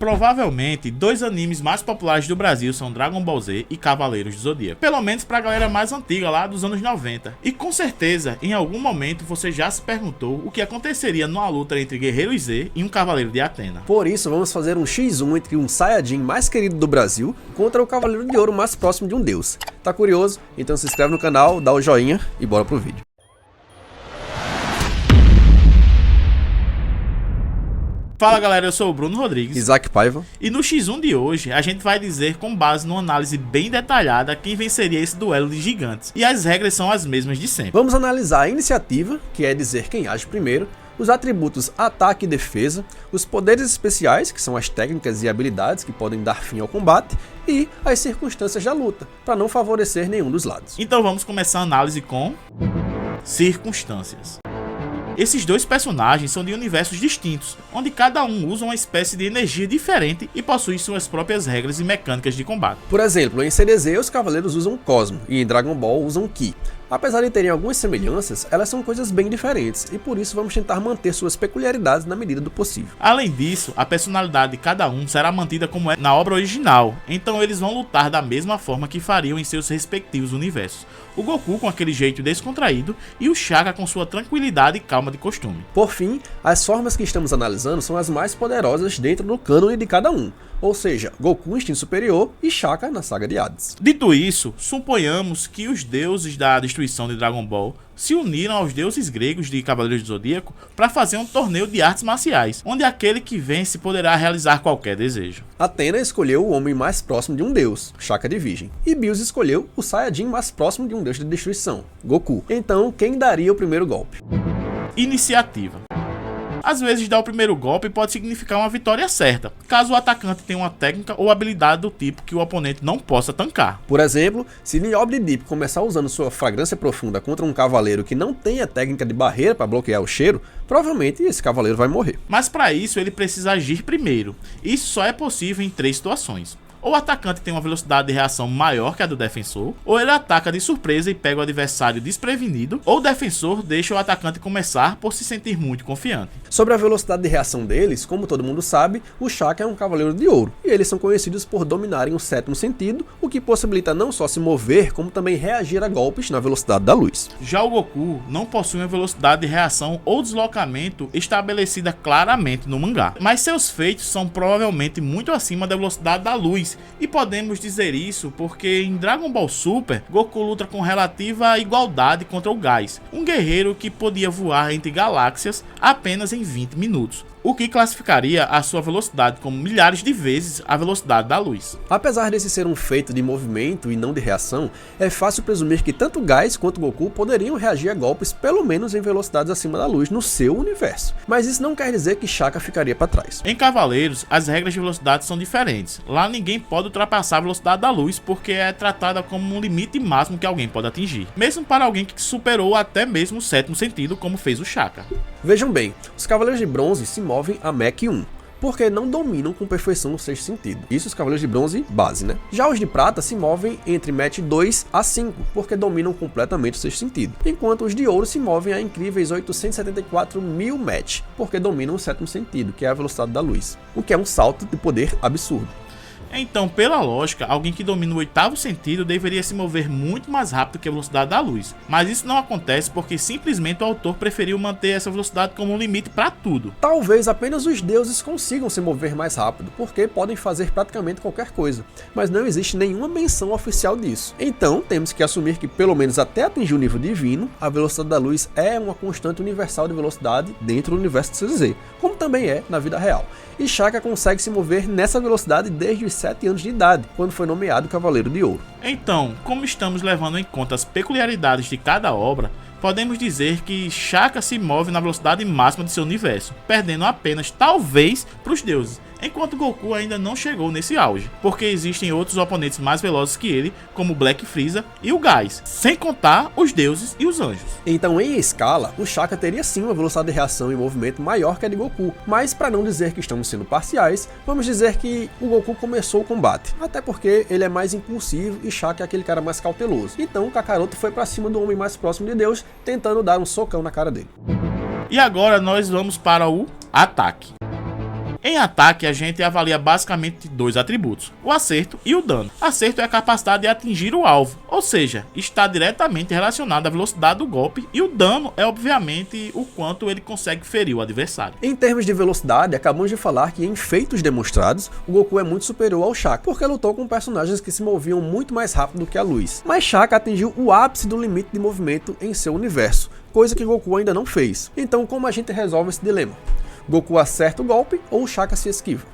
Provavelmente, dois animes mais populares do Brasil são Dragon Ball Z e Cavaleiros do Zodíaco. Pelo menos pra galera mais antiga lá dos anos 90. E com certeza, em algum momento você já se perguntou o que aconteceria numa luta entre Guerreiro Z e um Cavaleiro de Atena. Por isso, vamos fazer um X1 entre um Saiyajin mais querido do Brasil contra o Cavaleiro de Ouro mais próximo de um deus. Tá curioso? Então se inscreve no canal, dá o joinha e bora pro vídeo. Fala galera, eu sou o Bruno Rodrigues, Isaac Paiva. E no X1 de hoje a gente vai dizer com base numa análise bem detalhada quem venceria esse duelo de gigantes. E as regras são as mesmas de sempre. Vamos analisar a iniciativa, que é dizer quem age primeiro, os atributos ataque e defesa, os poderes especiais, que são as técnicas e habilidades que podem dar fim ao combate, e as circunstâncias da luta, para não favorecer nenhum dos lados. Então vamos começar a análise com circunstâncias. Esses dois personagens são de universos distintos, onde cada um usa uma espécie de energia diferente e possui suas próprias regras e mecânicas de combate. Por exemplo, em CDZ os cavaleiros usam Cosmo e em Dragon Ball usam Ki. Apesar de terem algumas semelhanças, elas são coisas bem diferentes e por isso vamos tentar manter suas peculiaridades na medida do possível. Além disso, a personalidade de cada um será mantida como é na obra original, então eles vão lutar da mesma forma que fariam em seus respectivos universos. O Goku com aquele jeito descontraído e o Shaka com sua tranquilidade e calma de costume. Por fim, as formas que estamos analisando são as mais poderosas dentro do cânone de cada um, ou seja, Goku instinto superior e Shaka na saga de Hades. Dito isso, suponhamos que os deuses da destruição de Dragon Ball se uniram aos deuses gregos de Cavaleiros do Zodíaco para fazer um torneio de artes marciais, onde aquele que vence poderá realizar qualquer desejo. Atena escolheu o homem mais próximo de um deus, Shaka de Virgem, e Bills escolheu o Saiyajin mais próximo de um deus de destruição, Goku. Então, quem daria o primeiro golpe? Iniciativa. Às vezes dar o primeiro golpe pode significar uma vitória certa, caso o atacante tenha uma técnica ou habilidade do tipo que o oponente não possa tancar. Por exemplo, se Niobe de Deep começar usando sua fragrância profunda contra um cavaleiro que não tenha técnica de barreira para bloquear o cheiro, provavelmente esse cavaleiro vai morrer. Mas para isso ele precisa agir primeiro. Isso só é possível em 3 situações. Ou o atacante tem uma velocidade de reação maior que a do defensor, ou ele ataca de surpresa e pega o adversário desprevenido, ou o defensor deixa o atacante começar por se sentir muito confiante. Sobre a velocidade de reação deles, como todo mundo sabe, o Shaka é um cavaleiro de ouro, e eles são conhecidos por dominarem o sétimo sentido, o que possibilita não só se mover, como também reagir a golpes na velocidade da luz. Já o Goku não possui uma velocidade de reação ou deslocamento estabelecida claramente no mangá, mas seus feitos são provavelmente muito acima da velocidade da luz. E podemos dizer isso porque em Dragon Ball Super, Goku luta com relativa igualdade contra o Gás, um guerreiro que podia voar entre galáxias apenas em 20 minutos. O que classificaria a sua velocidade como milhares de vezes a velocidade da luz. Apesar desse ser um feito de movimento e não de reação, é fácil presumir que tanto Gás quanto Goku poderiam reagir a golpes pelo menos em velocidades acima da luz no seu universo. Mas isso não quer dizer que Shaka ficaria para trás. Em Cavaleiros, as regras de velocidade são diferentes. Lá ninguém pode ultrapassar a velocidade da luz porque é tratada como um limite máximo que alguém pode atingir, mesmo para alguém que superou até mesmo o sétimo sentido, como fez o Shaka. Vejam bem, os Cavaleiros de Bronze se movem a Mach 1, porque não dominam com perfeição o sexto sentido. Isso os Cavaleiros de Bronze base, né? Já os de Prata se movem entre Mach 2 a 5, porque dominam completamente o sexto sentido. Enquanto os de Ouro se movem a incríveis 874 mil Mach, porque dominam o sétimo sentido, que é a velocidade da luz. O que é um salto de poder absurdo. Então, pela lógica, alguém que domina o oitavo sentido deveria se mover muito mais rápido que a velocidade da luz. Mas isso não acontece porque simplesmente o autor preferiu manter essa velocidade como um limite para tudo. Talvez apenas os deuses consigam se mover mais rápido, porque podem fazer praticamente qualquer coisa, mas não existe nenhuma menção oficial disso. Então, temos que assumir que pelo menos até atingir o nível divino, a velocidade da luz é uma constante universal de velocidade dentro do universo de CZ, como também é na vida real. E Shaka consegue se mover nessa velocidade desde os 7 anos de idade, quando foi nomeado Cavaleiro de Ouro. Então, como estamos levando em conta as peculiaridades de cada obra, podemos dizer que Shaka se move na velocidade máxima de seu universo, perdendo apenas talvez para os deuses, enquanto Goku ainda não chegou nesse auge, porque existem outros oponentes mais velozes que ele, como Black Frieza e o Gás, sem contar os deuses e os anjos. Então, em escala, o Shaka teria sim uma velocidade de reação e movimento maior que a de Goku, mas para não dizer que estamos sendo parciais, vamos dizer que o Goku começou o combate, até porque ele é mais impulsivo e Shaka é aquele cara mais cauteloso. Então o Kakaroto foi para cima do homem mais próximo de Deus, tentando dar um socão na cara dele. E agora nós vamos para o ataque. Em ataque, a gente avalia basicamente dois atributos, o acerto e o dano. Acerto é a capacidade de atingir o alvo, ou seja, está diretamente relacionado à velocidade do golpe, e o dano é obviamente o quanto ele consegue ferir o adversário. Em termos de velocidade, acabamos de falar que em feitos demonstrados, o Goku é muito superior ao Shaka, porque lutou com personagens que se moviam muito mais rápido que a luz. Mas Shaka atingiu o ápice do limite de movimento em seu universo, coisa que Goku ainda não fez. Então, como a gente resolve esse dilema? Goku acerta o golpe ou o Shaka se esquiva?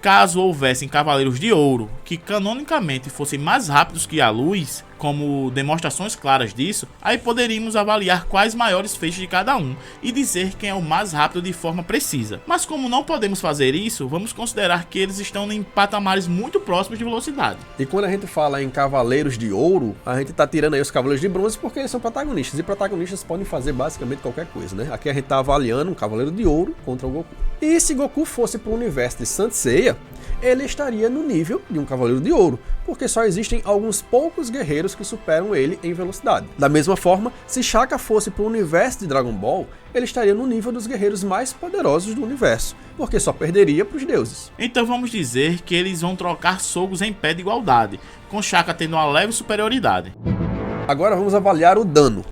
Caso houvessem Cavaleiros de Ouro que canonicamente fossem mais rápidos que a luz, como demonstrações claras disso, aí poderíamos avaliar quais maiores feixes de cada um e dizer quem é o mais rápido de forma precisa. Mas como não podemos fazer isso, vamos considerar que eles estão em patamares muito próximos de velocidade. E quando a gente fala em Cavaleiros de Ouro, a gente tá tirando aí os Cavaleiros de Bronze porque eles são protagonistas, e protagonistas podem fazer basicamente qualquer coisa, né? Aqui a gente tá avaliando um Cavaleiro de Ouro contra o Goku. E se Goku fosse pro universo de Saint Seiya, ele estaria no nível de um Cavaleiro de Ouro, porque só existem alguns poucos guerreiros que superam ele em velocidade. Da mesma forma, se Shaka fosse para o universo de Dragon Ball, ele estaria no nível dos guerreiros mais poderosos do universo, porque só perderia para os deuses. Então vamos dizer que eles vão trocar socos em pé de igualdade, com Shaka tendo uma leve superioridade. Agora vamos avaliar o dano.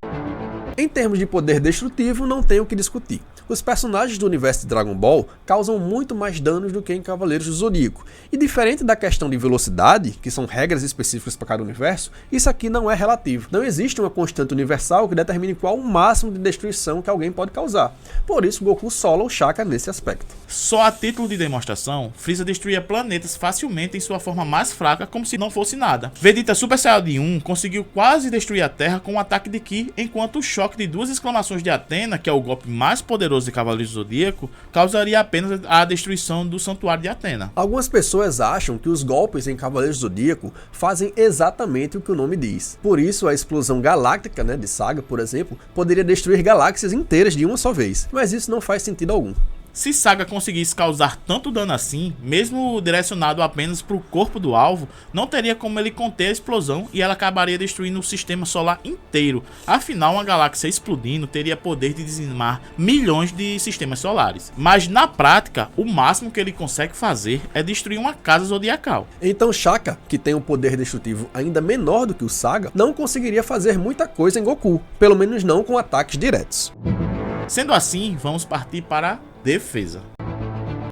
Em termos de poder destrutivo, não tem o que discutir. Os personagens do universo de Dragon Ball causam muito mais danos do que em Cavaleiros do Zodíaco. E diferente da questão de velocidade, que são regras específicas para cada universo, isso aqui não é relativo. Não existe uma constante universal que determine qual o máximo de destruição que alguém pode causar. Por isso, Goku sola o Shaka nesse aspecto. Só a título de demonstração, Freeza destruía planetas facilmente em sua forma mais fraca, como se não fosse nada. Vegeta Super Saiyajin 1 conseguiu quase destruir a Terra com um ataque de Ki, enquanto o choque de duas exclamações de Atena, que é o golpe mais poderoso de Cavaleiros do Zodíaco, causaria apenas a destruição do Santuário de Atena. Algumas pessoas acham que os golpes em Cavaleiros do Zodíaco fazem exatamente o que o nome diz. Por isso, a explosão galáctica, de Saga, por exemplo, poderia destruir galáxias inteiras de uma só vez, mas isso não faz sentido algum. Se Saga conseguisse causar tanto dano assim, mesmo direcionado apenas para o corpo do alvo, não teria como ele conter a explosão e ela acabaria destruindo o sistema solar inteiro. Afinal, uma galáxia explodindo teria poder de dizimar milhões de sistemas solares. Mas na prática, o máximo que ele consegue fazer é destruir uma casa zodiacal. Então Shaka, que tem um poder destrutivo ainda menor do que o Saga, não conseguiria fazer muita coisa em Goku, pelo menos não com ataques diretos. Sendo assim, vamos partir para a defesa.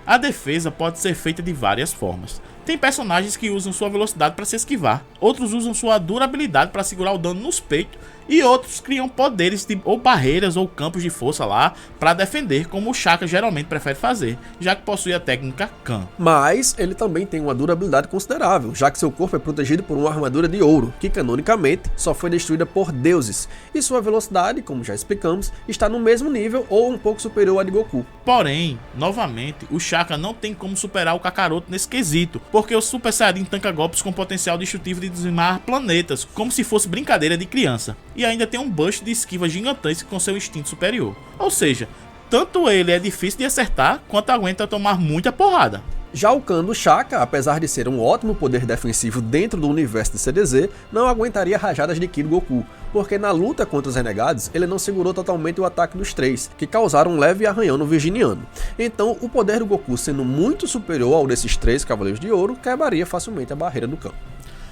A defesa pode ser feita de várias formas. Tem personagens que usam sua velocidade para se esquivar, outros usam sua durabilidade para segurar o dano nos peitos, e outros criam poderes ou barreiras ou campos de força lá para defender, como o Shaka geralmente prefere fazer, já que possui a técnica Kan. Mas ele também tem uma durabilidade considerável, já que seu corpo é protegido por uma armadura de ouro, que canonicamente só foi destruída por deuses, e sua velocidade, como já explicamos, está no mesmo nível ou um pouco superior à de Goku. Porém, novamente, o Shaka não tem como superar o Kakaroto nesse quesito, porque o Super Saiyajin tanca golpes com potencial destrutivo de dizimar planetas, como se fosse brincadeira de criança. E ainda tem um burst de esquiva gigantesco com seu instinto superior. Ou seja, tanto ele é difícil de acertar, quanto aguenta tomar muita porrada. Já o Kan do Shaka, apesar de ser um ótimo poder defensivo dentro do universo de CDZ, não aguentaria rajadas de Ki do Goku, porque na luta contra os renegados, ele não segurou totalmente o ataque dos três, que causaram um leve arranhão no Virginiano. Então, o poder do Goku sendo muito superior ao desses três Cavaleiros de Ouro, quebraria facilmente a barreira do Kan.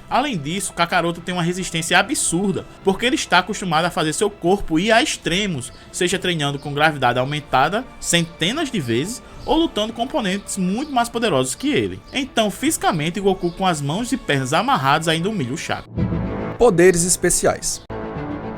Além disso, Kakaroto tem uma resistência absurda, porque ele está acostumado a fazer seu corpo ir a extremos, seja treinando com gravidade aumentada centenas de vezes, ou lutando com oponentes muito mais poderosos que ele. Então, fisicamente, Goku com as mãos e pernas amarradas ainda humilha o Shaka. Poderes especiais.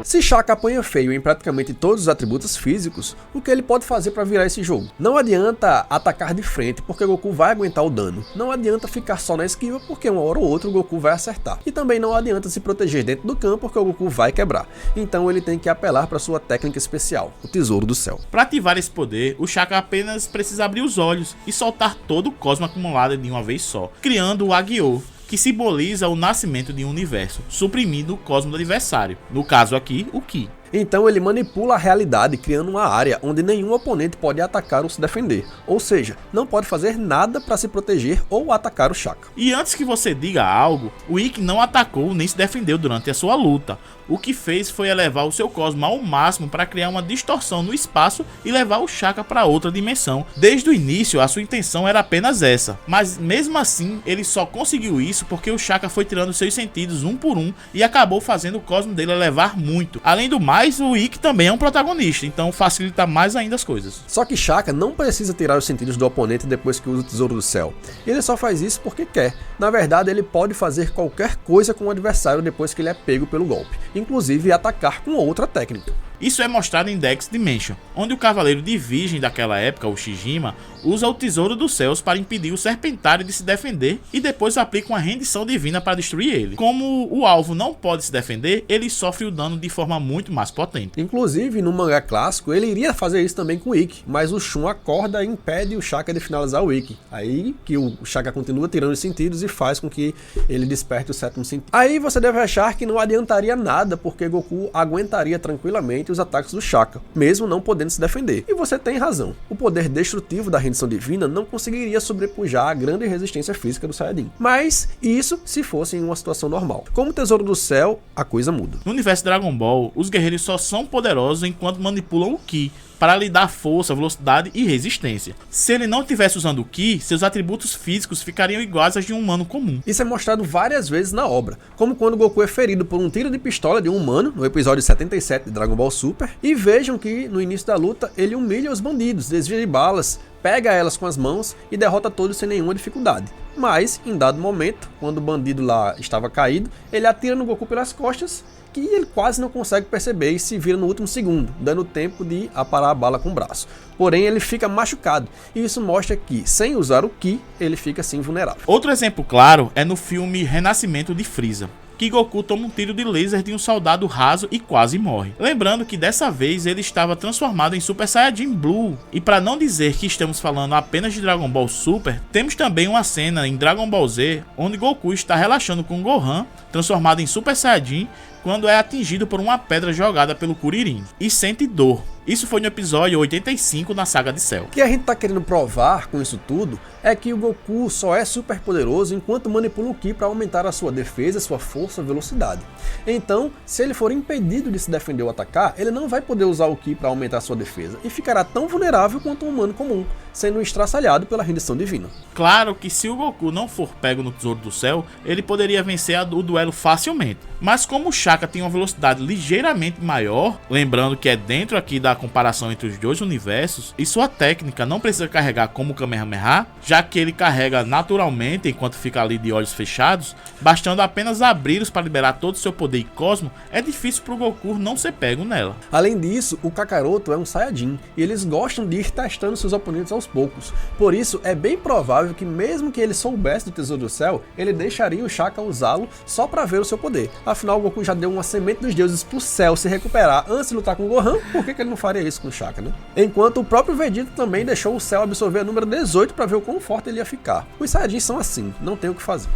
Se Shaka apanha feio em praticamente todos os atributos físicos, o que ele pode fazer para virar esse jogo? Não adianta atacar de frente, porque Goku vai aguentar o dano. Não adianta ficar só na esquiva, porque uma hora ou outra o Goku vai acertar. E também não adianta se proteger dentro do campo, porque o Goku vai quebrar. Então ele tem que apelar para sua técnica especial, o Tesouro do Céu. Para ativar esse poder, o Shaka apenas precisa abrir os olhos e soltar todo o cosmo acumulado de uma vez só, criando o Agyo, que simboliza o nascimento de um universo, suprimindo o cosmo do adversário, no caso aqui, o Ki. Então ele manipula a realidade, criando uma área onde nenhum oponente pode atacar ou se defender, ou seja, não pode fazer nada para se proteger ou atacar o Shaka. E antes que você diga algo, o Ikki não atacou nem se defendeu durante a sua luta. o que fez foi elevar o seu cosmo ao máximo para criar uma distorção no espaço e levar o Shaka para outra dimensão. Desde o início, a sua intenção era apenas essa, mas mesmo assim, ele só conseguiu isso porque o Shaka foi tirando seus sentidos um por um e acabou fazendo o cosmo dele elevar muito. Além do mais, o Ikki também é um protagonista, então facilita mais ainda as coisas. Só que Shaka não precisa tirar os sentidos do oponente depois que usa o Tesouro do Céu. Ele só faz isso porque quer. Na verdade, ele pode fazer qualquer coisa com o adversário depois que ele é pego pelo golpe, inclusive atacar com outra técnica. Isso é mostrado em Dex Dimension, onde o Cavaleiro de Virgem daquela época, o Shijima, usa o Tesouro dos Céus para impedir o Serpentário de se defender e depois aplica uma rendição divina para destruir ele. Como o alvo não pode se defender, ele sofre o dano de forma muito mais potente. Inclusive, no mangá clássico, ele iria fazer isso também com o Ikki, mas o Shun acorda e impede o Shaka de finalizar o Ikki. Aí que o Shaka continua tirando os sentidos e faz com que ele desperte o sétimo sentido. Aí você deve achar que não adiantaria nada, porque Goku aguentaria tranquilamente os ataques do Shaka, mesmo não podendo se defender. E você tem razão. O poder destrutivo da rendição divina não conseguiria sobrepujar a grande resistência física do Saiyajin. Mas isso se fosse em uma situação normal. Como Tesouro do Céu, a coisa muda. No universo Dragon Ball, os guerreiros só são poderosos enquanto manipulam o Ki, para lhe dar força, velocidade e resistência. Se ele não estivesse usando o Ki, seus atributos físicos ficariam iguais aos de um humano comum. Isso é mostrado várias vezes na obra, como quando Goku é ferido por um tiro de pistola de um humano, no episódio 77 de Dragon Ball Super, e vejam que no início da luta ele humilha os bandidos, desvia de balas, pega elas com as mãos e derrota todos sem nenhuma dificuldade. Mas, em dado momento, quando o bandido lá estava caído, ele atira no Goku pelas costas, que ele quase não consegue perceber e se vira no último segundo, dando tempo de aparar a bala com o braço. Porém, ele fica machucado, e isso mostra que, sem usar o Ki, ele fica assim vulnerável. Outro exemplo claro é no filme Renascimento de Frieza, que Goku toma um tiro de laser de um soldado raso e quase morre. Lembrando que dessa vez ele estava transformado em Super Saiyajin Blue. E para não dizer que estamos falando apenas de Dragon Ball Super, temos também uma cena em Dragon Ball Z onde Goku está relaxando com Gohan, transformado em Super Saiyajin, quando é atingido por uma pedra jogada pelo Kuririn e sente dor. Isso foi no episódio 85 na saga de Cell. O que a gente tá querendo provar com isso tudo é que o Goku só é super poderoso enquanto manipula o Ki para aumentar a sua defesa, sua força e velocidade. Então, se ele for impedido de se defender ou atacar, ele não vai poder usar o Ki para aumentar a sua defesa e ficará tão vulnerável quanto um humano comum, sendo estraçalhado pela rendição divina. Claro que se o Goku não for pego no Tesouro do Céu, ele poderia vencer o duelo facilmente. Mas como o Shaka tem uma velocidade ligeiramente maior, lembrando que é dentro aqui da comparação entre os dois universos, e sua técnica não precisa carregar como o Kamehameha, já que ele carrega naturalmente enquanto fica ali de olhos fechados, bastando apenas abri-los para liberar todo o seu poder e cosmo, é difícil para o Goku não ser pego nela. Além disso, o Kakaroto é um Saiyajin, e eles gostam de ir testando seus oponentes aos poucos. Por isso, é bem provável que mesmo que ele soubesse do Tesouro do Céu, ele deixaria o Shaka usá-lo só para ver o seu poder. Afinal, o Goku já deu uma semente dos deuses pro céu se recuperar antes de lutar com o Gohan, por que ele não faria isso com o Shaka, né? Enquanto o próprio Vegeta também deixou o céu absorver a número 18 para ver o quão forte ele ia ficar. Os Saiyajins são assim, não tem o que fazer.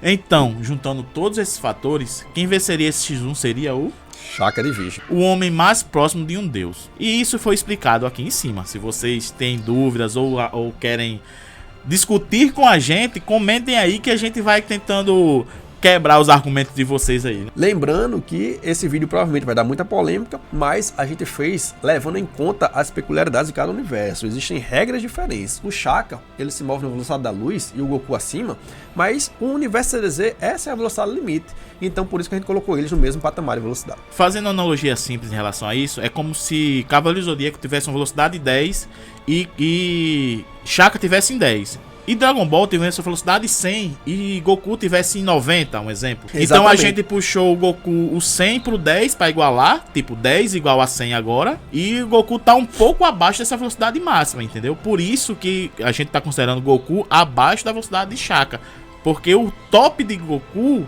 Então, juntando todos esses fatores, quem venceria esse X1 seria o Shaka de Virgem, o homem mais próximo de um deus. E isso foi explicado aqui em cima. Se vocês têm dúvidas ou querem discutir com a gente, comentem aí que a gente vai tentando quebrar os argumentos de vocês aí, né? Lembrando que esse vídeo provavelmente vai dar muita polêmica, mas a gente fez levando em conta as peculiaridades de cada universo. Existem regras diferentes. O Shaka, ele se move na velocidade da luz e o Goku acima, mas o universo CDZ, essa é a velocidade limite. Então por isso que a gente colocou eles no mesmo patamar de velocidade. Fazendo uma analogia simples em relação a isso, é como se Cavaleiro Zodíaco tivesse uma velocidade de 10 e Shaka tivesse em 10. E Dragon Ball tivesse velocidade 100 e Goku tivesse em 90, um exemplo. Exatamente. Então a gente puxou o Goku o 100 pro 10 para igualar, tipo 10 igual a 100 agora. E o Goku tá um pouco abaixo dessa velocidade máxima, entendeu? Por isso que a gente tá considerando o Goku abaixo da velocidade de Shaka. Porque o top de Goku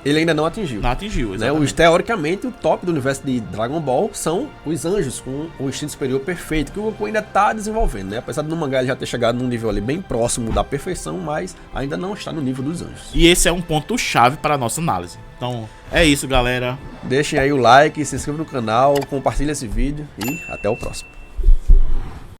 ele ainda não atingiu. Não atingiu, né? Teoricamente, o top do universo de Dragon Ball são os anjos, com o instinto superior perfeito, que o Goku ainda está desenvolvendo, né? Apesar do mangá ele já ter chegado num nível ali bem próximo da perfeição, mas ainda não está no nível dos anjos. E esse é um ponto chave para a nossa análise. Então, é isso, galera. Deixem aí o like, se inscrevam no canal, compartilhem esse vídeo e até o próximo.